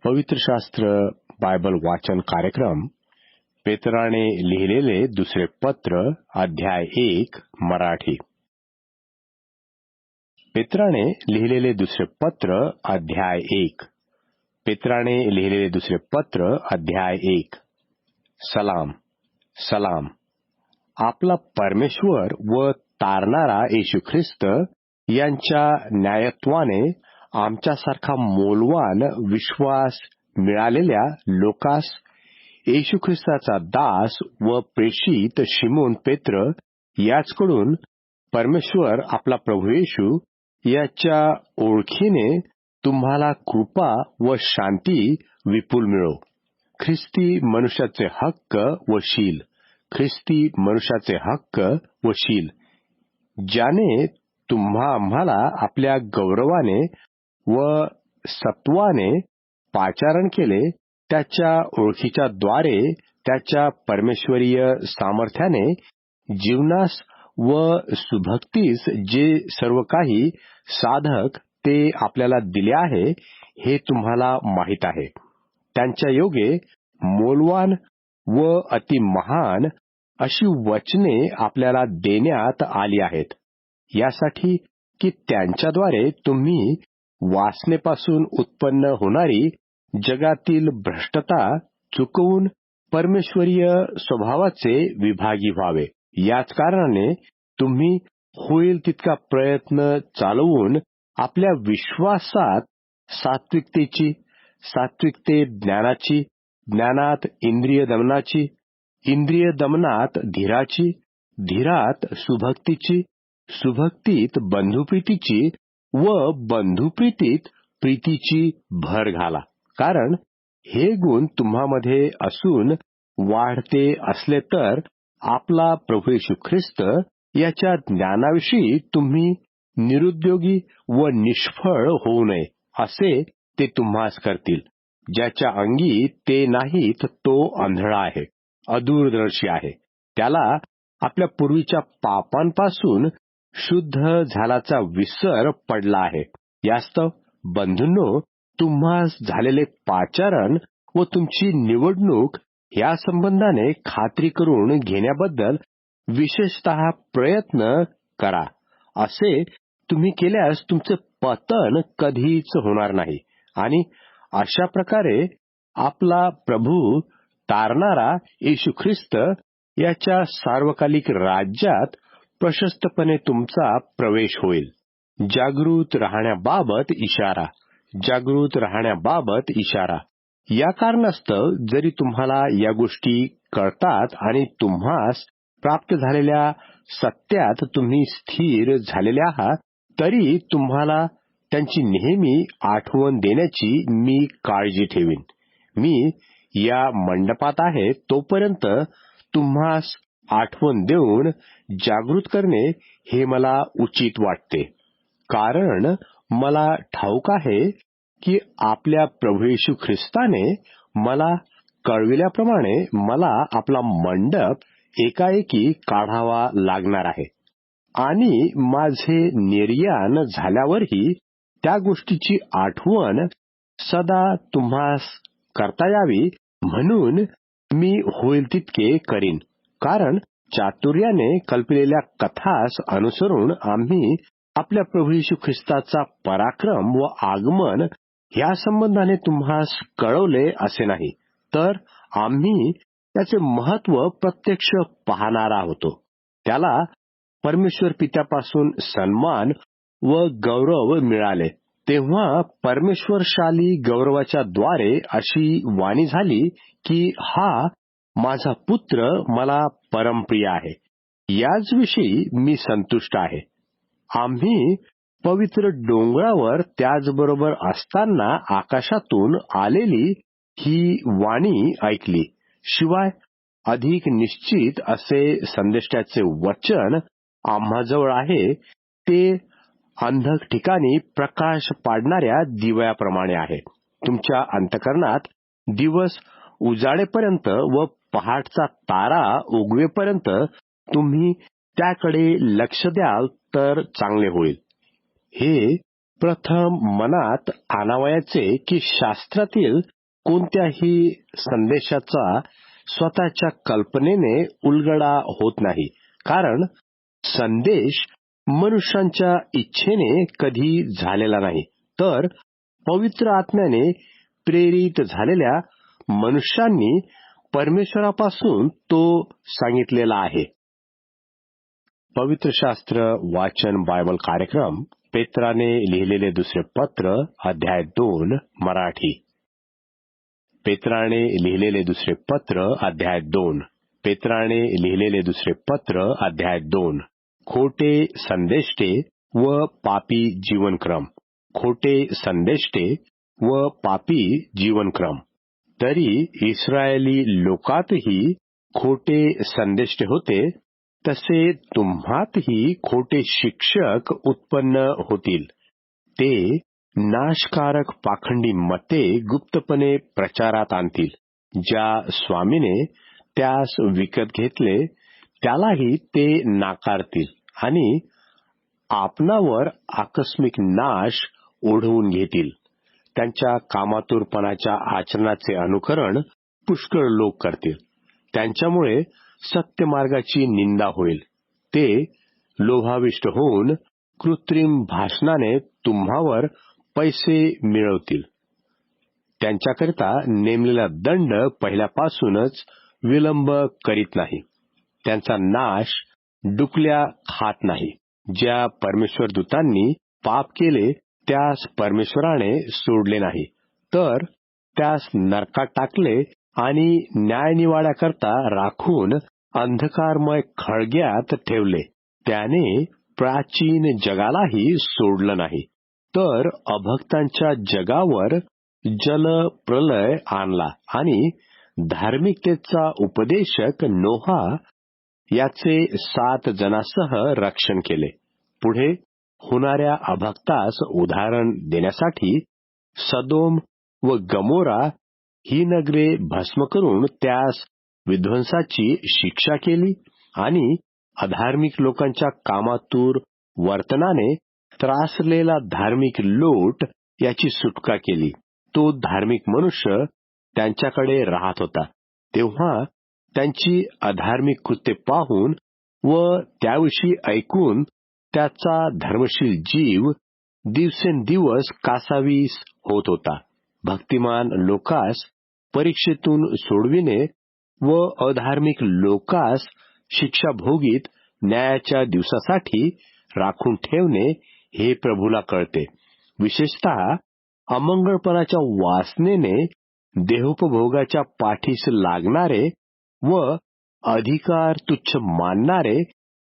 पवित्र शास्त्र बायबल वाचन कार्यक्रम पेत्राने लिहिलेले दुसरे पत्र अध्याय 1 मराठी. पेत्राने लिहिलेले दुसरे पत्र अध्याय 1. पेत्राने लिहिलेले दुसरे पत्र अध्याय 1. सलाम सलाम. आपला परमेश्वर व तारणारा येशू ख्रिस्त यांच्या न्यायत्वाने आमच्यासारखा मोलवान विश्वास मिळालेल्या लोकास येशू ख्रिस्ताचा दास व प्रेषित शिमोन पेत्र याचकडून परमेश्वर आपला प्रभू येशू याच्या ओळखीने तुम्हाला कृपा व शांती विपुल मिळो. ख्रिस्ती मनुष्याचे हक्क व शील. ख्रिस्ती मनुष्याचे हक्क व शील, ज्याने आम्हाला आपल्या गौरवाने व सत्वाने पाचारण केले, त्याच्या ओळखीच्या द्वारे त्याच्या परमेश्वरीय सामर्थ्याने जीवनास व सुभक्तीस जे सर्व काही साधक ते आपल्याला दिले आहे हे तुम्हाला माहीत आहे. त्यांच्या योगे मोलवान व अतिमहान अशी वचने आपल्याला देण्यात आली आहेत, यासाठी की त्यांच्याद्वारे तुम्ही वासनेपासून उत्पन्न होणारी जगातील भ्रष्टता चुकवून परमेश्वरीय स्वभावाचे विभागी व्हावे. याच कारणाने तुम्ही होईल तितका प्रयत्न चालवून आपल्या विश्वासात सात्विकते ज्ञानाची, ज्ञानात इंद्रिय दमनाची, इंद्रिय दमनात धीराची, धीरात सुभक्तीची, सुभक्तीत बंधुप्रीतीची व बंधुप्रीतीत प्रीतीची भर घाला. कारण हे गुण तुम्हामध्ये असून वाढते असले तर आपला प्रभू येशू ख्रिस्त याच्या ज्ञानाविषयी तुम्ही निरुद्योगी व निष्फळ होऊ नये असे ते तुम्हास करतील. ज्याच्या अंगी ते नाहीत तो आंधळा आहे, अदूरदर्शी आहे. त्याला आपल्या पूर्वीच्या पापांपासून शुद्ध झाल्याचा विसर पडला आहे. यास्तव बंधूंनो, तुम्हास झालेले पाचारण व तुमची निवडणूक या संबंधाने खात्री करून घेण्याबद्दल विशेषतः प्रयत्न करा. असे तुम्ही केल्यास तुमचे पतन कधीच होणार नाही आणि अशा प्रकारे आपला प्रभू तारणारा येशू ख्रिस्त याच्या सार्वकालिक राज्यात प्रशस्तपणे तुमचा प्रवेश होईल. जागृत राहण्याबाबत इशारा. जागृत राहण्याबाबत इशारा. या कारणास्तव जरी तुम्हाला या गोष्टी कळतात आणि तुम्हास प्राप्त झालेल्या सत्यात तुम्ही स्थिर झालेले आहात, तरी तुम्हाला त्यांची नेहमी आठवण देण्याची मी काळजी ठेवीन. मी या मंडपात आहे तोपर्यंत तुम्हास आठवण देऊन जागृत करणे हे मला उचित वाटते. कारण मला ठाऊक आहे की आपल्या प्रभू येशू ख्रिस्ताने मला कळविल्याप्रमाणे मला आपला मंडप एकाएकी काढावा लागणार आहे आणि माझे निर्याण झाल्यावरही त्या गोष्टीची आठवण सदा तुम्हास करता यावी म्हणून मी होईल तितके करीन. कारण चातुर्याने कल्पलेल्या कथास अनुसरून आम्ही आपल्या प्रभू येशू ख्रिस्ताचा पराक्रम व आगमन ह्या संबंधाने तुम्हास कळवले असे नाही, तर आम्ही त्याचे महत्व प्रत्यक्ष पाहणारा होतो. त्याला परमेश्वर पित्यापासून सन्मान व गौरव मिळाले, तेव्हा परमेश्वरशाली गौरवाच्या द्वारे अशी वाणी झाली की हा माझा पुत्र मला परमप्रिय आहे, याच विषयी मी संतुष्ट आहे. आम्ही पवित्र डोंगरावर त्याचबरोबर असताना आकाशातून आलेली ही वाणी ऐकली. शिवाय अधिक निश्चित असे संदेष्टाचे वचन आम्हाजवळ आहे, ते अंधक ठिकाणी प्रकाश पाडणाऱ्या दिव्याप्रमाणे आहे. तुमच्या अंतःकरणात दिवस उजाडेपर्यंत व पहाटचा तारा उगवेपर्यंत तुम्ही त्याकडे लक्ष द्याल तर चांगले होईल. हे प्रथम मनात आणावयाचे की शास्त्रातील कोणत्याही संदेशाचा स्वतःच्या कल्पनेने उलगडा होत नाही, कारण संदेश मनुष्यांच्या इच्छेने कधी झालेला नाही, तर पवित्र आत्म्याने प्रेरित झालेल्या मनुष्यांनी परमेश्वरापासून तो सांगितलेला आहे. पवित्र शास्त्र वाचन बायबल कार्यक्रम पेत्राने लिहिलेले दुसरे पत्र अध्याय 2 मराठी. पेत्राने लिहिलेले दुसरे पत्र अध्याय 2. पेत्राने लिहिलेले दुसरे पत्र अध्याय 2. खोटे संदेष्टे व पापी जीवनक्रम. खोटे संदेष्टे व पापी जीवनक्रम. तरी इस्रायली लोकातही खोटे संदेष्टे होते, तसे तुम्हातही खोटे शिक्षक उत्पन्न होतील. ते नाशकारक पाखंडी मते गुप्तपणे प्रचारात आणतील. ज्या स्वामीने त्यास विकत घेतले त्यालाही ते नाकारतील आणि आपणावर आकस्मिक नाश ओढवून घेतील. त्यांच्या कामातुरपणाच्या आचरणाचे अनुकरण पुष्कळ लोक करतील. त्यांच्यामुळे सत्यमार्गाची निंदा होईल. ते लोभाविष्ट होऊन कृत्रिम भाषणाने तुम्हावर पैसे मिळवतील. त्यांच्याकरिता नेमलेला दंड पहिल्यापासूनच विलंब करीत नाही. त्यांचा नाश डुकल्या खात नाही. ज्या परमेश्वर दूतांनी पाप केले त्यास परमेश्वराने सोडले नाही, तर त्यास नरकात टाकले आणि न्यायनिवाड्याकरता राखून अंधकारमय खळग्यात ठेवले. त्याने प्राचीन जगालाही सोडलं नाही, तर अभक्तांच्या जगावर जलप्रलय आणला आणि धार्मिकतेचा उपदेशक नोहा याचे 7 जणांसह रक्षण केले. पुढे होणाऱ्या अभक्तास उदाहरण देण्यासाठी सदोम व गमोरा ही नगरे भस्म करून त्यास विध्वंसाची शिक्षा केली आणि अधार्मिक लोकांच्या कामातूर वर्तनाने त्रासलेला धार्मिक लोट याची सुटका केली. तो धार्मिक मनुष्य त्यांच्याकडे राहत होता, तेव्हा त्यांची अधार्मिक कृत्ये पाहून व त्याविषयी ऐकून त्याचा धर्मशील जीव दिवसेंदिवस कासावीस होत होता. भक्तिमान लोकास परीक्षेतून सोडविणे व अधार्मिक लोकास शिक्षा भोगीत न्यायाच्या दिवसासाठी राखून ठेवणे हे प्रभूला कळते. विशेषतः अमंगळपणाच्या वासनेने देहोपभोगाच्या पाठीस लागणारे व अधिकार तुच्छ मानणारे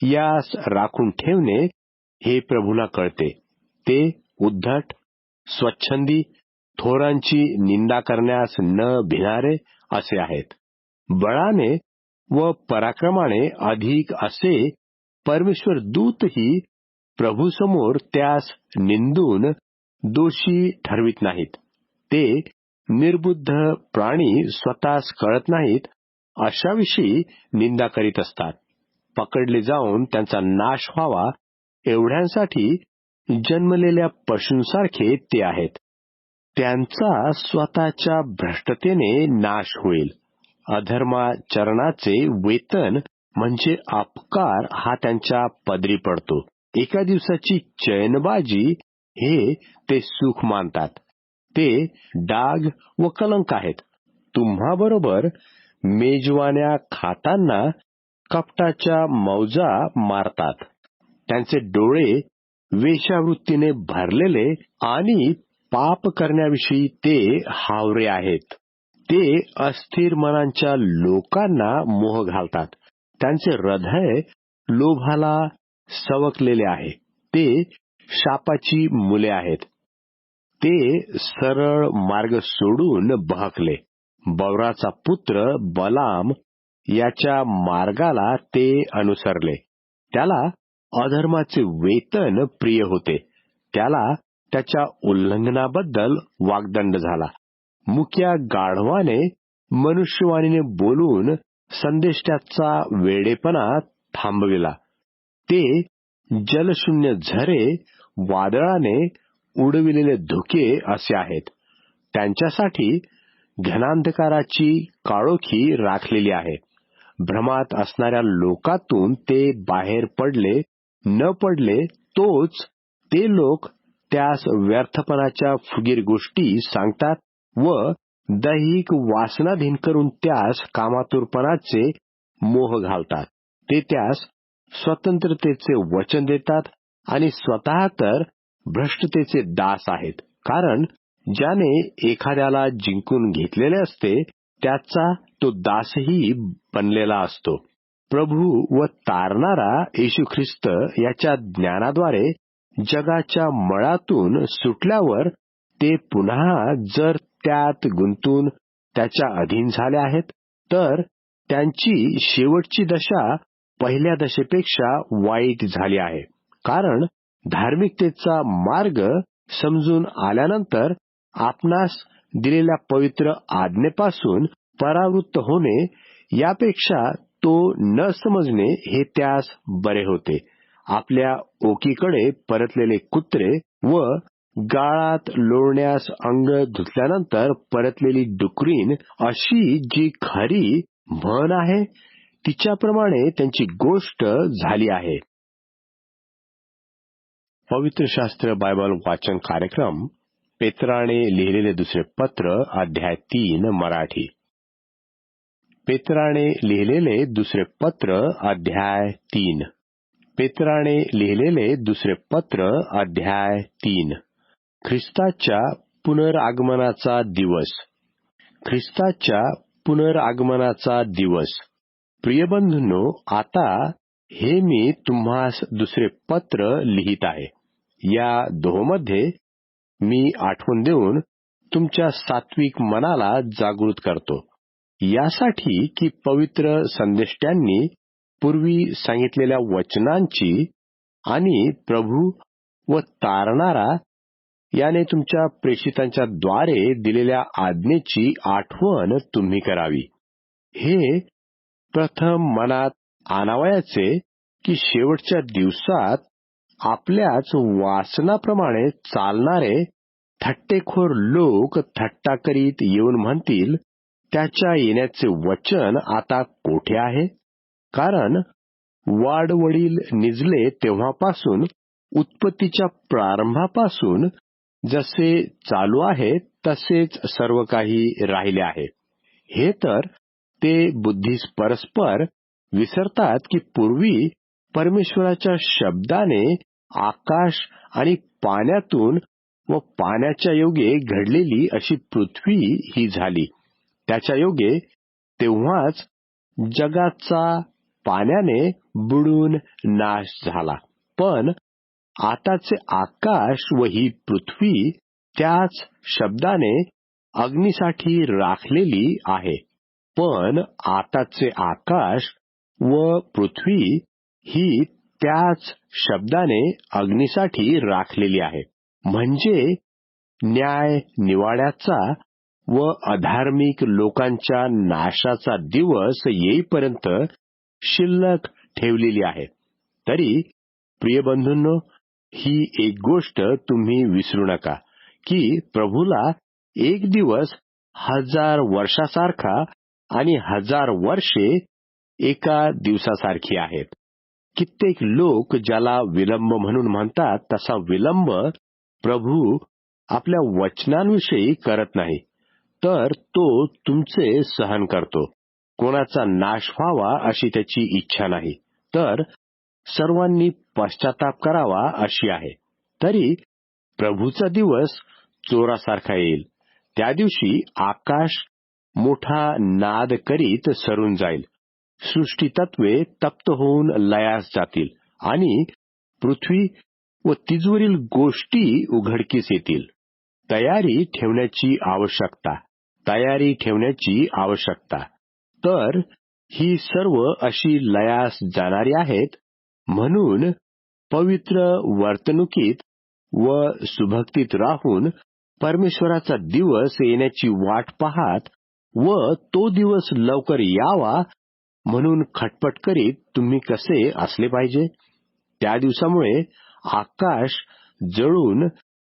यास राखून ठेवणे हे प्रभूला कळते. ते उद्धट, स्वच्छंदी, थोरांची निंदा करण्यास न भिणारे असे आहेत. बळाने व पराक्रमाने अधिक असे परमेश्वर दूतही प्रभूसमोर त्यास निंदून दोषी ठरवित नाहीत. ते निर्बुद्ध प्राणी स्वतःस कळत नाहीत अशाविषयी निंदा करीत असतात. पकडले जाऊन त्यांचा नाश व्हावा एवढ्यांसाठी जन्मलेल्या पशूंसारखे ते आहेत. त्यांचा स्वतःच्या भ्रष्टतेने नाश होईल. अधर्माचरणाचे वेतन म्हणजे अपकार हा त्यांच्या पदरी पडतो. एका दिवसाची चैनबाजी हे ते सुख मानतात. ते डाग व कलंक आहेत. तुम्हाबरोबर मेजवान्या खाताना कपटाच्या मौजा मारतात. त्यांचे डोळे वेश्यावृत्तीने भरलेले आणि पाप करण्याविषयी ते हावरे आहेत. ते अस्थिर मनांच्या लोकांना मोह घालतात. त्यांचे हृदय लोभाला सवकलेले आहे. ते शापाची मुले आहेत. ते सरळ मार्ग सोडून बहकले. बौराचा पुत्र बलाम याच्या मार्गाला ते अनुसरले. त्याला अधर्माचे वेतन प्रिय होते. त्याला त्याच्या उल्लंघनाबद्दल वाग्दंड झाला. मुक्या गाढवाने मनुष्यवाणीने बोलून संदेष्ट्याचा वेडेपणा थांबविला. ते जलशून्य झरे वादळाने उडविलेले धुके असे आहेत. त्यांच्यासाठी घनांधकाराची काळोखी राखलेली आहे. भ्रमात असणाऱ्या लोकातून ते बाहेर पडले न पडले तोच ते लोक त्यास व्यर्थपणाच्या फुगीर गोष्टी सांगतात व दैहिक वासनाधीन करून त्यास कामातुरपणाचे मोह घालतात. ते त्यास स्वतंत्रतेचे वचन देतात आणि स्वतः तर भ्रष्टतेचे दास आहेत. कारण ज्याने एखाद्याला जिंकून घेतलेले असते त्याचा तो दासही बनलेला असतो. प्रभू व तारणारा येशू ख्रिस्त याच्या ज्ञानाद्वारे जगाच्या मळातून सुटल्यावर ते पुन्हा जर त्यात गुंतून त्याच्या अधीन झाले आहेत तर त्यांची शेवटची दशा पहिल्या दशेपेक्षा वाईट झाली आहे. कारण धार्मिकतेचा मार्ग समजून आल्यानंतर आपणास दिलेल्या पवित्र आज्ञेपासून परावृत्त होणे यापेक्षा तो न समजणे हे त्यास बरे होते. आपल्या ओकीकडे परतलेले कुत्रे व गाळात लोळण्यास अंग धुतल्यानंतर परतलेली डुकरीण अशी जी खरी म्हण आहे तिच्याप्रमाणे त्यांची गोष्ट झाली आहे. पवित्र शास्त्र बायबल वाचन कार्यक्रम पेत्राने लिहिलेले दुसरे पत्र अध्याय 3 मराठी. पेत्राने लिहिलेले दुसरे पत्र अध्याय 3. पेत्राने लिहिलेले दुसरे पत्र अध्याय 3. ख्रिस्ताच्या पुनरागमनाचा दिवस. ख्रिस्ताच्या पुनरागमनाचा दिवस. प्रियबंधूंनो, आता हे मी तुम्हास दुसरे पत्र लिहित आहे. या दोहोमध्ये मी आठवण देऊन तुमच्या सात्विक मनाला जागृत करतो, यासाठी की पवित्र संदेष्ट्यांनी पूर्वी सांगितलेल्या वचनांची आणि प्रभू व तारणारा याने तुमच्या प्रेषितांच्या द्वारे दिलेल्या आज्ञेची आठवण तुम्ही करावी. हे प्रथम मनात आणावयाचे की शेवटच्या दिवसात आपल्याच वासनाप्रमाणे चालणारे थट्टेखोर लोक थट्टा करीत येऊन म्हणतील, त्याच्या येण्याचे वचन आता कोठे आहे? कारण वाडवडील निजले तेव्हापासून उत्पत्तीच्या प्रारंभापासून जसे चालू आहे तसेच सर्व काही राहिले आहे. हे तर ते बुद्धीस परस्पर विसरतात की पूर्वी परमेश्वराच्या शब्दाने आकाश आणि पाण्यातून व पाण्याच्या योगे घडलेली अशी पृथ्वी ही झाली. त्याच्या योगे तेव्हाच जगाचा पाण्याने बुडून नाश झाला. पण आताचे आकाश व ही पृथ्वी त्याच शब्दाने अग्नीसाठी राखलेली आहे. पण आताचे आकाश व पृथ्वी ही त्याच शब्दाने अग्नीसाठी राखलेली आहे. म्हणजे न्याय निवाड्याचा व अधार्मिक लोकांच्या नाशाचा दिवस येईपर्यंत शिल्लक ठेवलेली आहे. तरी प्रियबंधूंनो, ही एक गोष्ट तुम्ही विसरू नका की प्रभूला एक दिवस 1000 वर्षासारखा आणि 1000 वर्षे एका दिवसासारखी आहेत. कित्येक लोक ज्याला विलंब म्हणून म्हणतात तसा विलंब प्रभू आपल्या वचनांविषयी करत नाही, तर तो तुमचे सहन करतो. कोणाचा नाश व्हावा अशी त्याची इच्छा नाही, तर सर्वांनी पश्चाताप करावा अशी आहे. तरी प्रभूचा दिवस चोरासारखा येईल. त्या दिवशी आकाश मोठा नाद करीत सरून जाईल, सृष्टीतत्वे तप्त होऊन लयास जातील आणि पृथ्वी व तिजवरील गोष्टी उघडकीस येतील. तयारी ठेवण्याची आवश्यकता, तयारी ठेवण्याची आवश्यकता. तर ही सर्व अशी लयास जाणारी आहेत. म्हणून पवित्र वर्तणुकीत व सुभक्तीत राहून परमेश्वराचा दिवस येण्याची वाट पाहात व तो दिवस लवकर यावा म्हणून खटपट करीत तुम्ही कसे असले पाहिजे? त्या दिवसामुळे आकाश जळून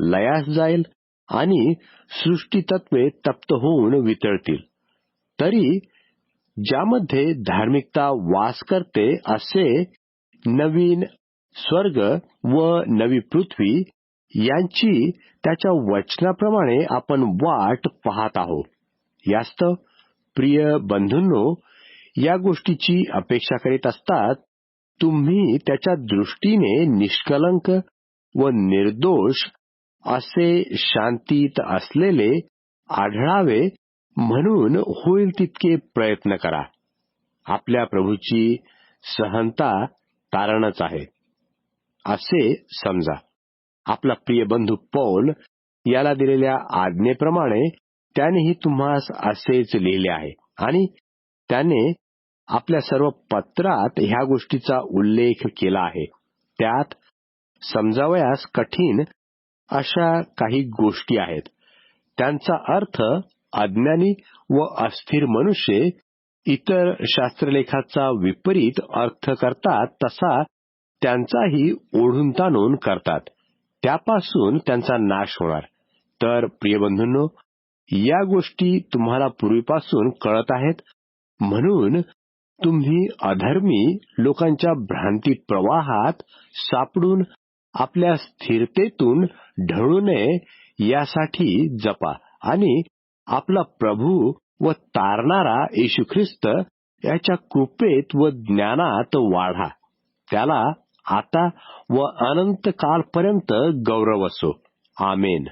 लयास जाईल आणि सृष्टीतत्वे तप्त होऊन वितळतील. तरी ज्यामध्ये धार्मिकता वास करते असे नवीन स्वर्ग व नवी पृथ्वी यांची त्याच्या वचनाप्रमाणे आपण वाट पाहत आहोत. यास्तव प्रिय बंधूंनो, या गोष्टीची अपेक्षा करीत असतात तुम्ही त्याच्या दृष्टीने निष्कलंक व निर्दोष असे शांतीत असलेले आढळावे म्हणून होईल तितके प्रयत्न करा. आपल्या प्रभूची सहनता तारणच आहे असे समजा. आपला प्रिय बंधू पौल याला दिलेल्या आज्ञेप्रमाणे त्यानेही तुम्हास असेच लिहिले आहे आणि त्याने आपल्या सर्व पत्रात ह्या गोष्टीचा उल्लेख केला आहे. त्यात समजावयास कठीण अशा काही गोष्टी आहेत. त्यांचा अर्थ अज्ञानी व अस्थिर मनुष्य इतर शास्त्रलेखाचा विपरीत अर्थ करतात तसा त्यांचाही ओढून ताणून करतात. त्यापासून त्यांचा नाश होणार. तर प्रियबंधूंनो, या गोष्टी तुम्हाला पूर्वीपासून कळत आहेत, म्हणून तुम्ही अधर्मी लोकांच्या भ्रांती प्रवाहात सापडून आपल्या स्थिरतेतून ढळू नये यासाठी जपा आणि आपला प्रभू व तारणारा येशू ख्रिस्त याच्या कृपेत व ज्ञानात वाढा. त्याला आता व अनंत कालपर्यंत गौरव असो. आमेन.